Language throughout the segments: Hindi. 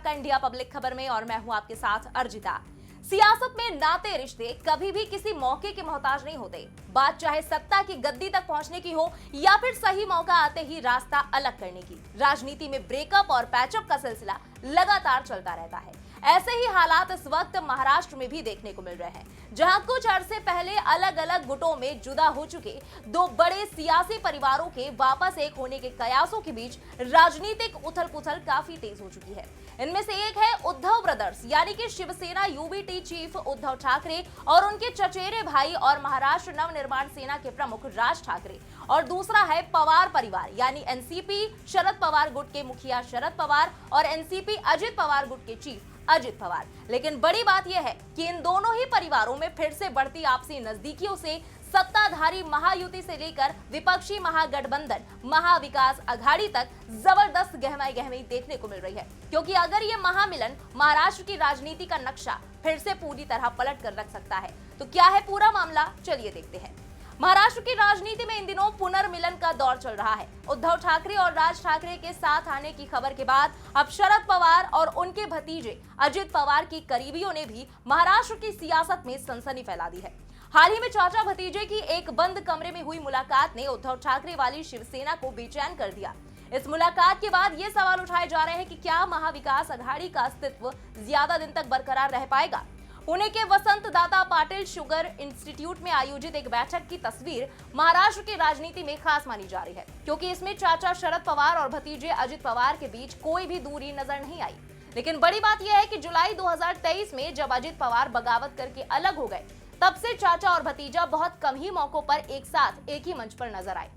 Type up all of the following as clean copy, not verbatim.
आपका इंडिया पब्लिक खबर में और मैं हूं आपके साथ अर्जिता। सियासत में नाते रिश्ते कभी भी किसी मौके के मोहताज नहीं होते। बात चाहे सत्ता की गद्दी तक पहुंचने की हो या फिर सही मौका आते ही रास्ता अलग करने की, राजनीति में ब्रेकअप और पैचअप का सिलसिला लगातार चलता रहता है। ऐसे ही हालात इस वक्त महाराष्ट्र में भी देखने को मिल रहे हैं, जहां कुछ अरसे पहले अलग अलग गुटों में जुदा हो चुके दो बड़े सियासी परिवारों के वापस एक होने के कयासों के बीच राजनीतिक उथल पुथल काफी तेज हो चुकी है। इनमें से एक है उद्धव ब्रदर्स यानी कि शिवसेना यूबीटी चीफ उद्धव ठाकरे और उनके चचेरे भाई और महाराष्ट्र नवनिर्माण सेना के प्रमुख राज ठाकरे, और दूसरा है पवार परिवार यानी एनसीपी शरद पवार गुट के मुखिया शरद पवार और एनसीपी अजित पवार गुट के चीफ अजित पवार। लेकिन बड़ी बात यह है कि इन दोनों ही परिवारों में फिर से बढ़ती आपसी नजदीकियों से सत्ताधारी महायुति से लेकर विपक्षी महागठबंधन महाविकास अघाड़ी तक जबरदस्त गहमाई देखने को मिल रही है। क्योंकि अगर ये महामिलन महाराष्ट्र की राजनीति का नक्शा फिर से पूरी तरह पलट कर रख सकता है, तो क्या है पूरा मामला, चलिए देखते हैं। महाराष्ट्र की राजनीति में इन दिनों पुनर्मिलन का दौर चल रहा है। उद्धव ठाकरे और राज ठाकरे के साथ आने की खबर के बाद अब शरद पवार और उनके भतीजे अजित पवार की करीबियों ने भी महाराष्ट्र की सियासत में सनसनी फैला दी है। हाल ही में चाचा भतीजे की एक बंद कमरे में हुई मुलाकात ने उद्धव ठाकरे वाली शिवसेना को बेचैन कर दिया। इस मुलाकात के बाद ये सवाल उठाए जा रहे हैं कि क्या महाविकास अघाड़ी का अस्तित्व ज्यादा दिन तक बरकरार रह पाएगा। पुणे के वसंत दाता पाटिल शुगर इंस्टीट्यूट में आयोजित एक बैठक की तस्वीर महाराष्ट्र की राजनीति में खास मानी जा रही है, क्योंकि इसमें चाचा शरद पवार और भतीजे अजित पवार के बीच कोई भी दूरी नजर नहीं आई। लेकिन बड़ी बात यह है कि जुलाई 2023 में जब अजित पवार बगावत करके अलग हो गए, तब से चाचा और भतीजा बहुत कम ही मौकों पर एक साथ एक ही मंच पर नजर आए।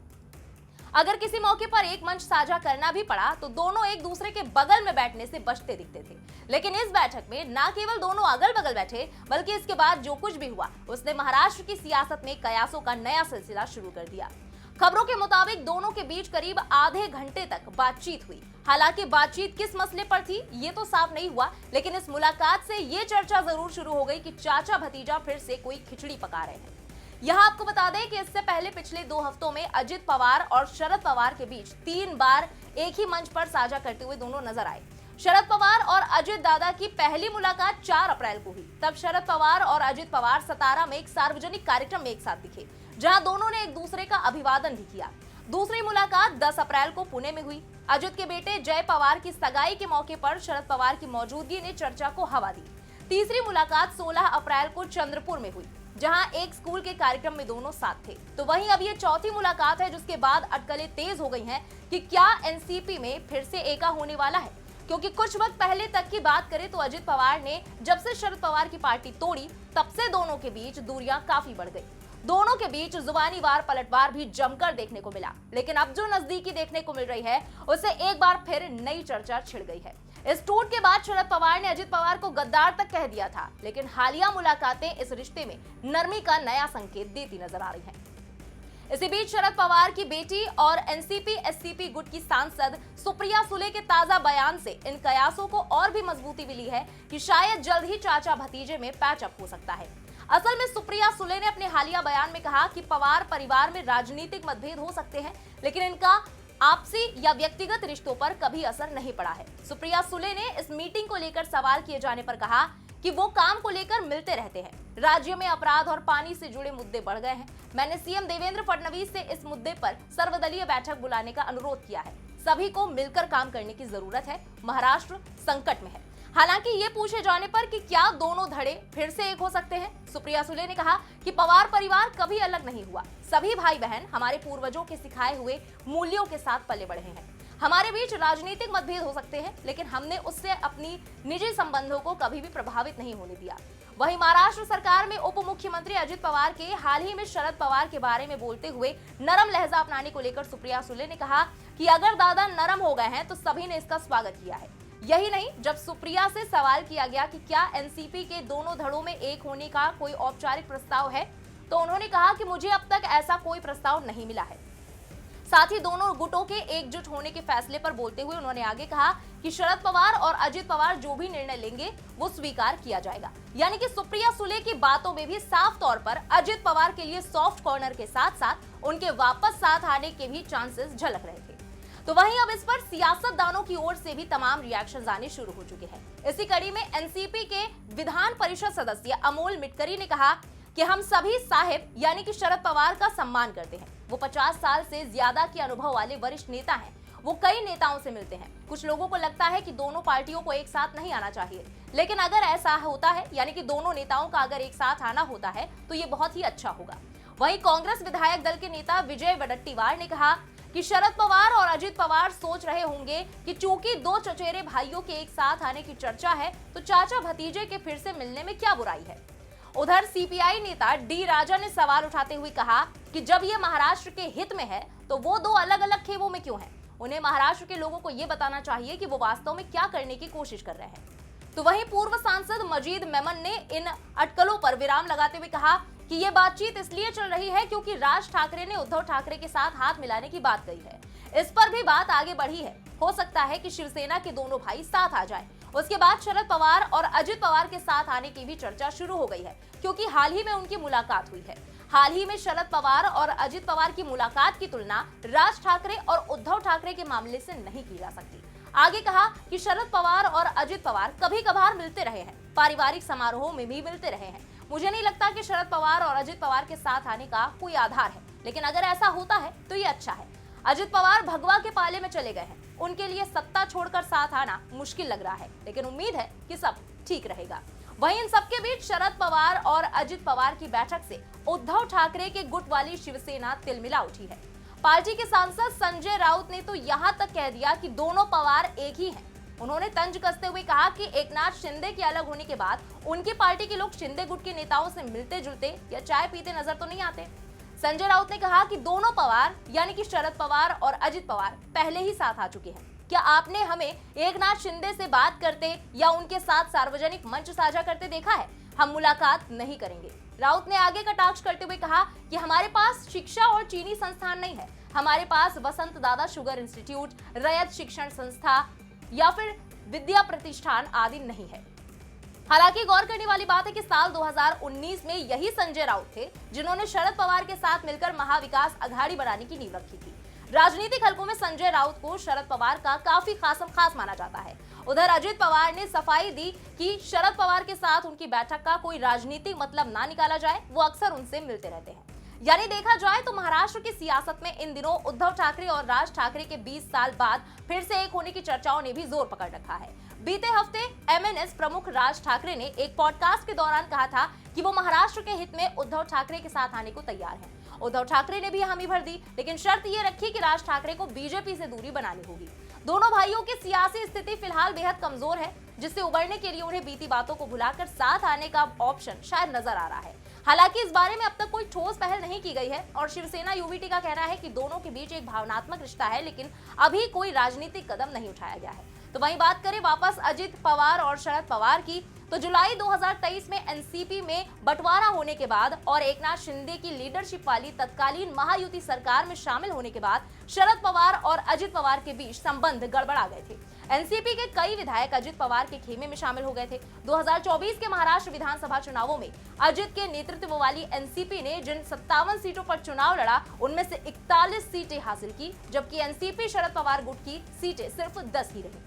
अगर किसी मौके पर एक मंच साझा करना भी पड़ा तो दोनों एक दूसरे के बगल में बैठने से बचते दिखते थे। लेकिन इस बैठक में न केवल दोनों अगल बगल बैठे, बल्कि इसके बाद जो कुछ भी हुआ उसने महाराष्ट्र की सियासत में कयासों का नया सिलसिला शुरू कर दिया। खबरों के मुताबिक दोनों के बीच करीब आधे घंटे तक बातचीत हुई। हालांकि बातचीत किस मसले पर थी ये तो साफ नहीं हुआ, लेकिन इस मुलाकात से ये चर्चा जरूर शुरू हो गई कि चाचा भतीजा फिर से कोई खिचड़ी पका रहे हैं। यहाँ आपको बता दें कि इससे पहले पिछले 2 हफ्तों में अजित पवार और शरद पवार के बीच 3 बार एक ही मंच पर साझा करते हुए दोनों नजर आए। शरद पवार और अजित दादा की पहली मुलाकात 4 अप्रैल को हुई। तब शरद पवार और अजित पवार सतारा में एक सार्वजनिक कार्यक्रम में एक साथ दिखे, जहां दोनों ने एक दूसरे का अभिवादन भी किया। दूसरी मुलाकात 10 अप्रैल को पुणे में हुई। अजित के बेटे जय पवार की सगाई के मौके पर शरद पवार की मौजूदगी ने चर्चा को हवा दी। तीसरी मुलाकात 16 अप्रैल को चंद्रपुर में हुई, जहां एक स्कूल के कार्यक्रम में दोनों साथ थे। तो वहीं अब ये चौथी मुलाकात है, जिसके बाद अटकलें तेज हो गई हैं कि क्या एनसीपी में फिर से एका होने वाला है। क्योंकि कुछ वक्त पहले तक की बात करें तो अजित पवार ने जब से शरद पवार की पार्टी तोड़ी, तब से दोनों के बीच दूरियां काफी बढ़ गई। दोनों के बीच जुबानी वार पलटवार भी जमकर देखने को मिला। लेकिन अब जो नजदीकी देखने को मिल रही है, उससे एक बार फिर नई चर्चा छिड़ गई है। इस टूट के बाद शरद पवार ने अजित पवार को गद्दार तक कह दिया था, लेकिन हालिया मुलाकातें इस रिश्ते में नरमी का नया संकेत देती नजर आ रही हैं। इसी बीच शरद पवार की बेटी और एनसीपी एससीपी गुट की सांसद सुप्रिया सुले के ताजा बयान से इन कयासों को और भी मजबूती मिली है कि शायद जल्द ही चाचा भतीजे में पैचअप हो सकता है। असल में सुप्रिया सुले ने अपने हालिया बयान में कहा कि पवार परिवार में राजनीतिक मतभेद हो सकते हैं, लेकिन इनका आपसी या व्यक्तिगत रिश्तों पर कभी असर नहीं पड़ा है। सुप्रिया सुले ने इस मीटिंग को लेकर सवाल किए जाने पर कहा कि वो काम को लेकर मिलते रहते हैं। राज्य में अपराध और पानी से जुड़े मुद्दे बढ़ गए हैं। मैंने सीएम देवेंद्र फडणवीस से इस मुद्दे पर सर्वदलीय बैठक बुलाने का अनुरोध किया है। सभी को मिलकर काम करने की जरूरत है। महाराष्ट्र संकट में है। हालांकि ये पूछे जाने पर कि क्या दोनों धड़े फिर से एक हो सकते हैं, सुप्रिया सुले ने कहा कि पवार परिवार कभी अलग नहीं हुआ। सभी भाई बहन हमारे पूर्वजों के सिखाए हुए मूल्यों के साथ पले बढ़े हैं। हमारे बीच राजनीतिक मतभेद हो सकते हैं, लेकिन हमने उससे अपनी निजी संबंधों को कभी भी प्रभावित नहीं होने दिया। वहीं महाराष्ट्र सरकार में उप मुख्यमंत्री अजित पवार के हाल ही में शरद पवार के बारे में बोलते हुए नरम लहजा अपनाने को लेकर सुप्रिया सुले ने कहा कि अगर दादा नरम हो गए हैं तो सभी ने इसका स्वागत किया है। यही नहीं, जब सुप्रिया से सवाल किया गया कि क्या एनसीपी के दोनों धड़ों में एक होने का कोई औपचारिक प्रस्ताव है, तो उन्होंने कहा कि मुझे अब तक ऐसा कोई प्रस्ताव नहीं मिला है। साथ ही दोनों गुटों के एकजुट होने के फैसले पर बोलते हुए उन्होंने आगे कहा कि शरद पवार और अजित पवार जो भी निर्णय लेंगे वो स्वीकार किया जाएगा। यानी कि सुप्रिया सुले की बातों में भी साफ तौर पर अजित पवार के लिए सॉफ्ट कॉर्नर के साथ साथ उनके वापस साथ आने के भी चांसेस झलक रहे थे। तो वहीं अब इस पर सियासतदानों की ओर से भी तमाम रिएक्शंस आने शुरू हो चुके हैं। इसी कड़ी में एनसीपी के विधान परिषद सदस्य अमोल मिटकरी ने कहा कि हम सभी साहिब यानी कि शरद पवार का सम्मान करते हैं। वो 50 साल से ज्यादा के अनुभव वाले वरिष्ठ नेता हैं। वो कई नेताओं से मिलते हैं। कुछ लोगों को लगता है कि दोनों पार्टियों को एक साथ नहीं आना चाहिए, लेकिन अगर ऐसा होता है यानी कि दोनों नेताओं का अगर एक साथ आना होता है तो ये बहुत ही अच्छा होगा। वहीं कांग्रेस विधायक दल के नेता विजय वडेट्टीवार ने कहा कि शरद पवार और अजित पवार सोच रहे होंगे कि चूंकि दो चचेरे भाइयों के एक साथ आने की चर्चा है तो चाचा भतीजे के फिर से मिलने में क्या बुराई है। उधर सीपीआई नेता डी राजा ने सवाल उठाते हुए कहा कि जब ये महाराष्ट्र के हित में है तो वो दो अलग अलग खेमों में क्यों हैं? उन्हें महाराष्ट्र के लोगों को ये बताना चाहिए कि वो वास्तव में क्या करने की कोशिश कर रहे हैं। तो वहीं पूर्व सांसद मजीद मेमन ने इन अटकलों पर विराम लगाते हुए कहा कि ये बातचीत इसलिए चल रही है क्योंकि राज ठाकरे ने उद्धव ठाकरे के साथ हाथ मिलाने की बात कही है। इस पर भी बात आगे बढ़ी है। हो सकता है कि शिवसेना के दोनों भाई साथ आ जाएं। उसके बाद शरद पवार और अजित पवार के साथ आने की भी चर्चा शुरू हो गई है, क्योंकि हाल ही में उनकी मुलाकात हुई है। हाल ही में शरद पवार और अजित पवार की मुलाकात की तुलना राज ठाकरे और उद्धव ठाकरे के मामले से नहीं की जा सकती। आगे कहा कि शरद पवार और अजित पवार कभी कभार मिलते रहे हैं, पारिवारिक समारोहों में भी मिलते रहे हैं। मुझे नहीं लगता कि शरद पवार और अजित पवार के साथ आने का कोई आधार है, लेकिन अगर ऐसा होता है तो ये अच्छा है। अजित पवार भगवा के पाले में चले गए हैं, उनके लिए सत्ता छोड़कर साथ आना मुश्किल लग रहा है, लेकिन उम्मीद है कि सब ठीक रहेगा। वहीं इन सबके बीच शरद पवार और अजित पवार की बैठक से उद्धव ठाकरे के गुट वाली शिवसेना तिलमिला उठी है। पार्टी के सांसद संजय राउत ने तो यहां तक कह दिया कि दोनों पवार एक ही हैं। उन्होंने तंज कसते हुए कहा कि एकनाथ शिंदे के अलग होने के बाद उनकी पार्टी के लोग शिंदे गुट के नेताओं से मिलते जुलते या चाय पीते नजर तो नहीं आते। संजय राउत ने कहा कि दोनों पवार यानी कि शरद पवार और अजित पवार पहले ही साथ आ चुके हैं। क्या आपने हमें एकनाथ शिंदे से बात करते या उनके साथ सार्वजनिक मंच साझा करते देखा है? हम मुलाकात नहीं करेंगे। राउत ने आगे कटाक्ष करते हुए कहा कि हमारे पास शिक्षा और चीनी संस्थान नहीं है, हमारे पास वसंत दादा शुगर इंस्टीट्यूट, रयत शिक्षण संस्था या फिर विद्या प्रतिष्ठान आदि नहीं है। हालांकि गौर करने वाली बात है कि साल 2019 में यही संजय राउत थे जिन्होंने शरद पवार के साथ मिलकर महाविकास अघाड़ी बनाने की नींव रखी थी। राजनीतिक हलकों में संजय राउत को शरद पवार का काफी खास माना जाता है। उधर अजित पवार ने सफाई दी कि शरद पवार के साथ उनकी बैठक का कोई राजनीतिक मतलब ना निकाला जाए, वो अक्सर उनसे मिलते रहते हैं। यानी देखा जाए तो महाराष्ट्र की सियासत में इन दिनों उद्धव ठाकरे और राज ठाकरे के 20 साल बाद फिर से एक होने की चर्चाओं ने भी जोर पकड़ रखा है। बीते हफ्ते एमएनएस प्रमुख राज ठाकरे ने एक पॉडकास्ट के दौरान कहा था कि वो महाराष्ट्र के हित में उद्धव ठाकरे के साथ आने को तैयार हैं। उद्धव ठाकरे ने भी हामी भर दी, लेकिन शर्त ये रखी कि राज ठाकरे को बीजेपी से दूरी बनानी होगी। दोनों भाइयों की सियासी स्थिति फिलहाल बेहद कमजोर है, जिससे उबरने के लिए उन्हें बीती बातों को भुलाकर साथ आने का ऑप्शन शायद नजर आ रहा है। हालांकि इस बारे में अब तक कोई ठोस पहल नहीं की गई है और शिवसेना यूवीटी का कहना है कि दोनों के बीच एक भावनात्मक रिश्ता है, लेकिन अभी कोई राजनीतिक कदम नहीं उठाया गया है। तो वहीं बात करें वापस अजित पवार और शरद पवार की, तो जुलाई 2023 में एनसीपी में बंटवारा होने के बाद और एकनाथ शिंदे की लीडरशिप वाली तत्कालीन महायुति सरकार में शामिल होने के बाद शरद पवार और अजित पवार के बीच संबंध गड़बड़ा गए थे। एनसीपी के कई विधायक अजित पवार के खेमे में शामिल हो गए थे। 2024 के महाराष्ट्र विधानसभा चुनावों में अजित के नेतृत्व वाली एनसीपी ने जिन 57 सीटों पर चुनाव लड़ा, उनमें से 41 सीटें हासिल की, जबकि एनसीपी शरद पवार गुट की सीटें सिर्फ 10 ही रही।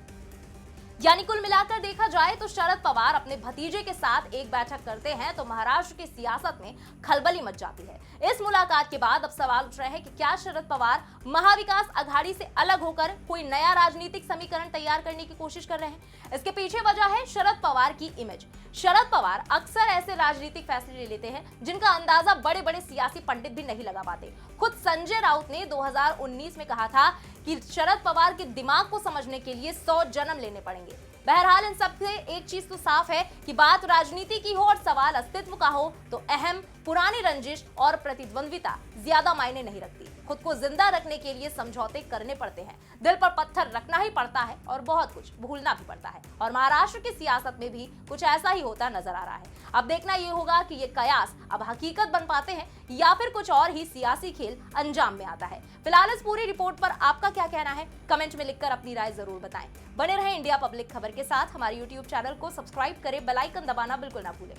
यानी कुल मिलाकर देखा जाए तो शरद पवार अपने भतीजे के साथ एक बैठक करते हैं तो महाराष्ट्र की सियासत में खलबली मच जाती है। इस मुलाकात के बाद अब सवाल उठ रहे हैं कि क्या शरद पवार महाविकास अघाड़ी से अलग होकर कोई नया राजनीतिक समीकरण तैयार करने की कोशिश कर रहे हैं? इसके पीछे वजह है शरद पवार की इमेज। शरद पवार अक्सर ऐसे राजनीतिक फैसले लेते हैं जिनका अंदाजा बड़े बड़े सियासी पंडित भी नहीं लगा पाते। खुद संजय राउत ने 2019 में कहा था कि शरद पवार के दिमाग को समझने के लिए 100 जन्म लेने पड़ेंगे। बहरहाल इन सब से एक चीज तो साफ है कि बात राजनीति की हो और सवाल अस्तित्व का हो तो अहम पुरानी रंजिश और प्रतिद्वंद्विता ज्यादा मायने नहीं रखती। खुद को जिंदा रखने के लिए समझौते करने पड़ते हैं, दिल पर पत्थर रखना ही पड़ता है और बहुत कुछ भूलना भी पड़ता है। और महाराष्ट्र की सियासत में भी कुछ ऐसा ही होता नजर आ रहा है। अब देखना ये होगा कि ये कयास अब हकीकत बन पाते हैं या फिर कुछ और ही सियासी खेल अंजाम में आता है। फिलहाल इस पूरी रिपोर्ट पर आपका क्या कहना है, कमेंट में लिखकर अपनी राय जरूर बताएं। बने रहें इंडिया पब्लिक खबर के साथ। हमारे YouTube चैनल को सब्सक्राइब करें, बेल आइकन दबाना बिल्कुल ना भूलें।